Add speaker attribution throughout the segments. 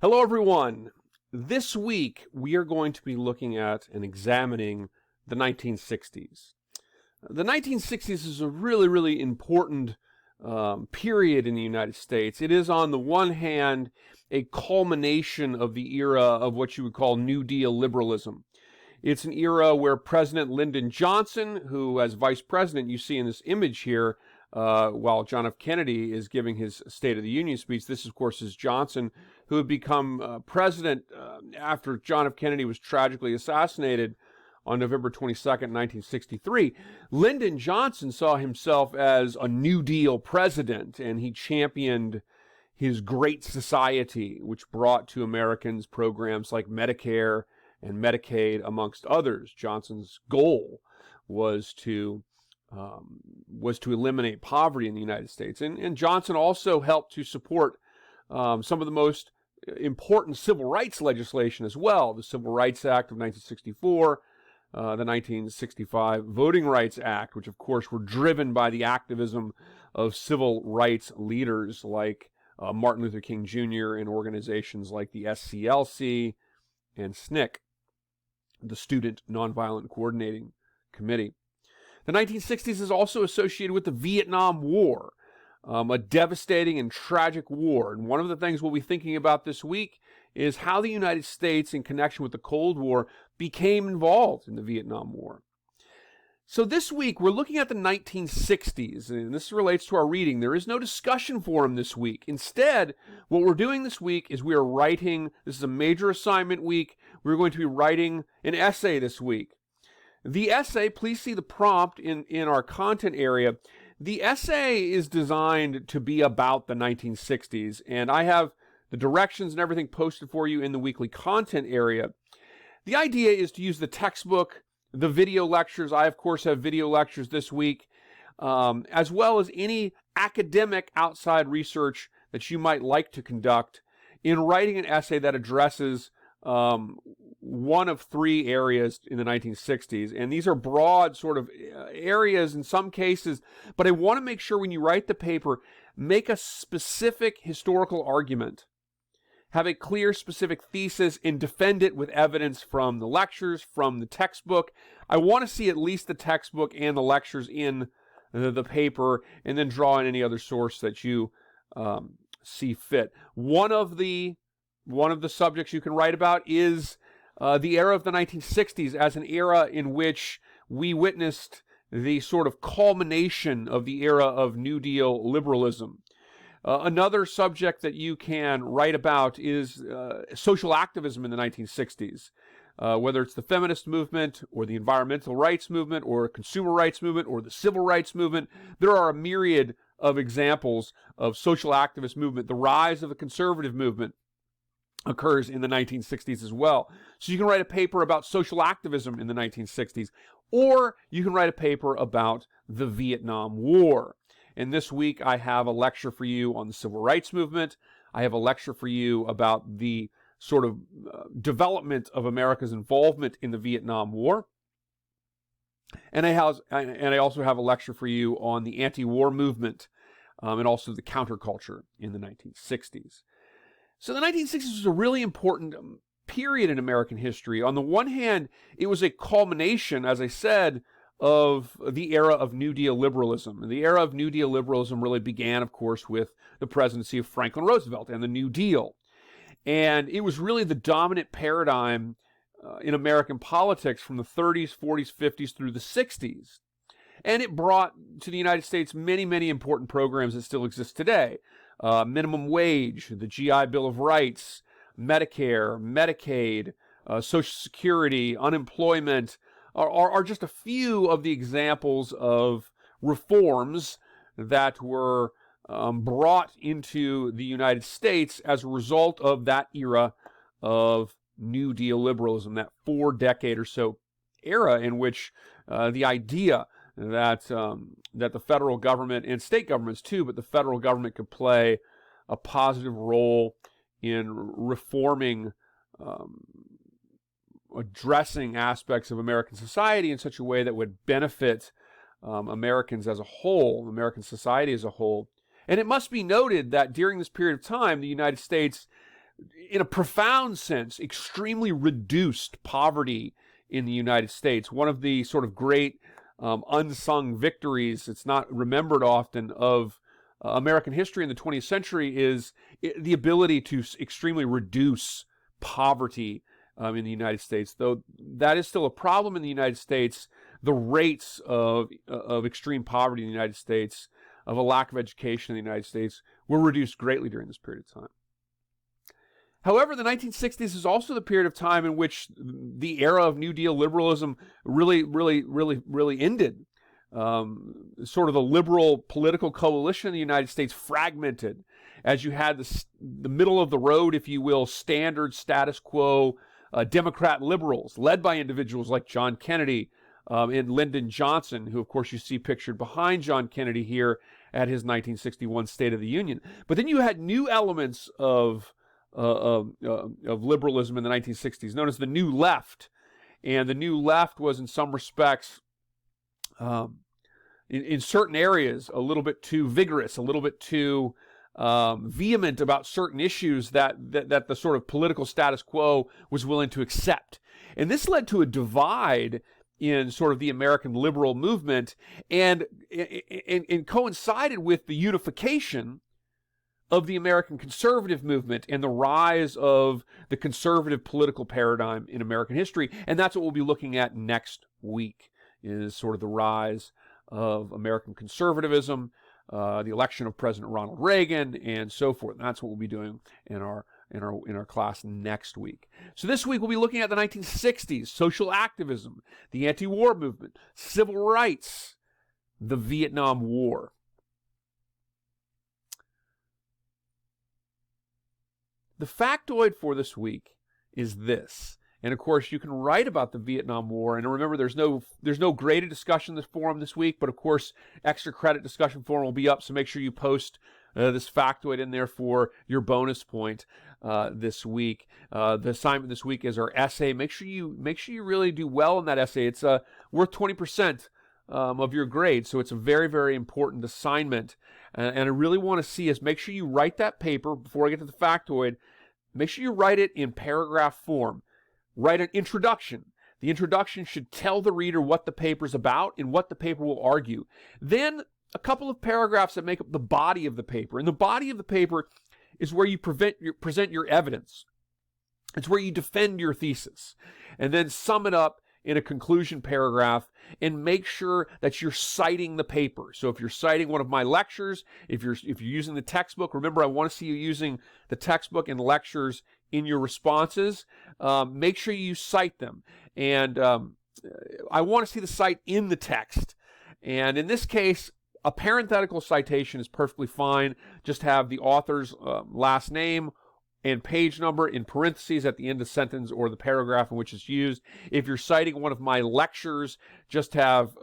Speaker 1: Hello, everyone. This week, we are going to be looking at and examining the 1960s. The 1960s is a really important period in the United States. It is, on the one hand, a culmination of the era of what you would call New Deal liberalism. It's an era where President Lyndon Johnson, who, as vice president, you see in this image here, while John F. Kennedy is giving his State of the Union speech. This, of course, is Johnson, who had become president after John F. Kennedy was tragically assassinated on November 22nd, 1963. Lyndon Johnson saw himself as a New Deal president, and he championed his Great Society, which brought to Americans programs like Medicare and Medicaid, amongst others. Johnson's goal was to eliminate poverty in the United States. And Johnson also helped to support some of the most important civil rights legislation as well. The Civil Rights Act of 1964, the 1965 Voting Rights Act, which of course were driven by the activism of civil rights leaders like Martin Luther King Jr. and organizations like the SCLC and SNCC, the Student Nonviolent Coordinating Committee. The 1960s is also associated with the Vietnam War, a devastating and tragic war. And one of the things we'll be thinking about this week is how the United States, in connection with the Cold War, became involved in the Vietnam War. So this week, we're looking at the 1960s, and this relates to our reading. There is no discussion forum this week. Instead, what we're doing this week is we are writing, this is a major assignment week, we're going to be writing an essay this week. The essay, please see the prompt in our content area. The essay is designed to be about the 1960s, and I have the directions and everything posted for you in the weekly content area. The idea is to use the textbook, the video lectures. I, of course, have video lectures this week, as well as any academic outside research that you might like to conduct in writing an essay that addresses one of three areas in the 1960s. And these are broad sort of areas in some cases, but I want to make sure when you write the paper, make a specific historical argument, have a clear specific thesis, and defend it with evidence from the lectures, from the textbook. I want to see at least the textbook and the lectures in the paper, and then draw in any other source that you see fit. One of the subjects you can write about is the era of the 1960s as an era in which we witnessed the sort of culmination of the era of New Deal liberalism. Another subject that you can write about is social activism in the 1960s, whether it's the feminist movement or the environmental rights movement or consumer rights movement or the civil rights movement. There are a myriad of examples of social activist movement. The rise of the conservative movement occurs in the 1960s as well. So you can write a paper about social activism in the 1960s, or you can write a paper about the Vietnam War. And this week I have a lecture for you on the civil rights movement. I have a lecture for you about the sort of development of America's involvement in the Vietnam War. And I also have a lecture for you on the anti-war movement and also the counterculture in the 1960s. So the 1960s was a really important period in American history. On the one hand, it was a culmination, as I said, of the era of New Deal liberalism. And the era of New Deal liberalism really began, of course, with the presidency of Franklin Roosevelt and the New Deal. And it was really the dominant paradigm in American politics from the 30s, 40s, 50s through the 60s. And it brought to the United States many important programs that still exist today. Minimum wage, the GI Bill of Rights, Medicare, Medicaid, Social Security, unemployment are just a few of the examples of reforms that were brought into the United States as a result of that era of New Deal liberalism, that 4-decade or so era in which the idea that the federal government and state governments too, but the federal government could play a positive role in reforming, addressing aspects of American society in such a way that would benefit Americans as a whole, American society as a whole. And it must be noted that during this period of time, the United States in a profound sense, extremely reduced poverty in the United States. One of the sort of great unsung victories, it's not remembered often, of American history in the 20th century is the ability to extremely reduce poverty in the United States. Though that is still a problem in the United States, the rates of extreme poverty in the United States, of a lack of education in the United States, were reduced greatly during this period of time. However, the 1960s is also the period of time in which the era of New Deal liberalism really ended. Sort of the liberal political coalition in the United States fragmented, as you had the middle of the road, if you will, standard status quo Democrat liberals, led by individuals like John Kennedy and Lyndon Johnson, who, of course, you see pictured behind John Kennedy here at his 1961 State of the Union. But then you had new elements of liberalism in the 1960s, known as the New Left. And the New Left was, in some respects, in certain areas, a little bit too vigorous, a little bit too vehement about certain issues that the sort of political status quo was willing to accept. And this led to a divide in sort of the American liberal movement, and coincided with the unification of the American conservative movement and the rise of the conservative political paradigm in American history. And that's what we'll be looking at next week, is sort of the rise of American conservatism, the election of President Ronald Reagan, and so forth. And that's what we'll be doing in our class next week. So this week we'll be looking at the 1960s, social activism, the anti-war movement, civil rights, the Vietnam War. The factoid for this week is this. And of course, you can write about the Vietnam War. And remember, there's no graded discussion in this forum this week, but of course, extra credit discussion forum will be up. So make sure you post this factoid in there for your bonus point this week. The assignment this week is our essay. Make sure you really do well in that essay. It's worth 20% of your grade, so it's a very, very important assignment. And I really want to see is make sure you write that paper before I get to the factoid. Make sure you write it in paragraph form. Write an introduction. The introduction should tell the reader what the paper's about and what the paper will argue. Then a couple of paragraphs that make up the body of the paper. And the body of the paper is where you present your evidence. It's where you defend your thesis. And then sum it up in a conclusion paragraph and make sure that you're citing the paper. So if you're citing one of my lectures, if you're using the textbook, remember I want to see you using the textbook and lectures in your responses. Make sure you cite them. And I want to see the cite in the text. And in this case, a parenthetical citation is perfectly fine. Just have the author's last name and page number in parentheses at the end of the sentence or the paragraph in which it's used. If you're citing one of my lectures, just have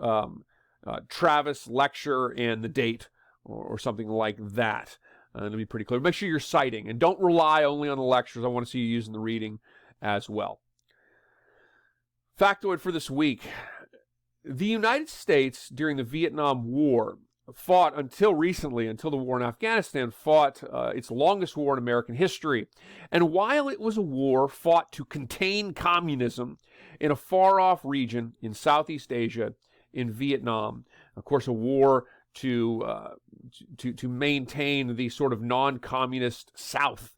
Speaker 1: Travis lecture and the date or something like that. It'll be pretty clear. Make sure you're citing, and don't rely only on the lectures. I want to see you using the reading as well. Factoid for this week. The United States, during the Vietnam War, fought until recently, until the war in Afghanistan, fought its longest war in American history. And while it was a war fought to contain communism in a far-off region in Southeast Asia, in Vietnam, of course, a war to maintain the sort of non-communist South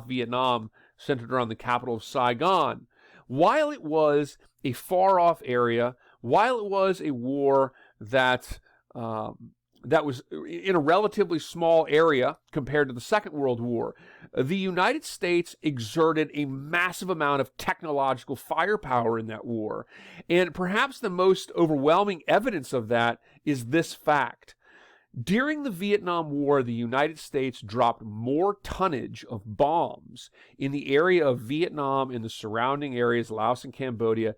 Speaker 1: Vietnam, centered around the capital of Saigon. While it was a far-off area, while it was a war that was in a relatively small area compared to the Second World War, the United States exerted a massive amount of technological firepower in that war. And perhaps the most overwhelming evidence of that is this fact. During the Vietnam War, the United States dropped more tonnage of bombs in the area of Vietnam and the surrounding areas, Laos and Cambodia,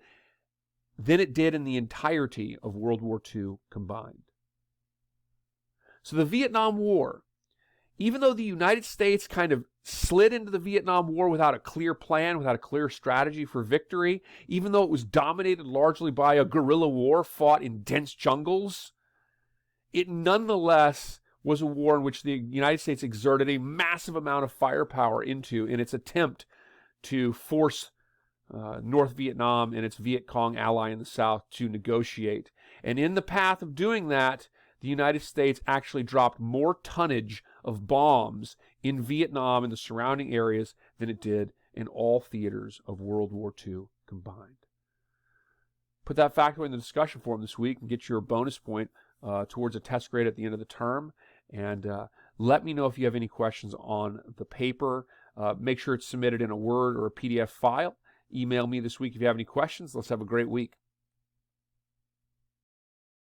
Speaker 1: than it did in the entirety of World War II combined. So the Vietnam War, even though the United States kind of slid into the Vietnam War without a clear plan, without a clear strategy for victory, even though it was dominated largely by a guerrilla war fought in dense jungles, it nonetheless was a war in which the United States exerted a massive amount of firepower into in its attempt to force North Vietnam and its Viet Cong ally in the South to negotiate. And in the path of doing that, the United States actually dropped more tonnage of bombs in Vietnam and the surrounding areas than it did in all theaters of World War II combined. Put that factor in the discussion forum this week and get your bonus point towards a test grade at the end of the term. And let me know if you have any questions on the paper. Make sure it's submitted in a Word or a PDF file. Email me this week if you have any questions. Let's have a great week.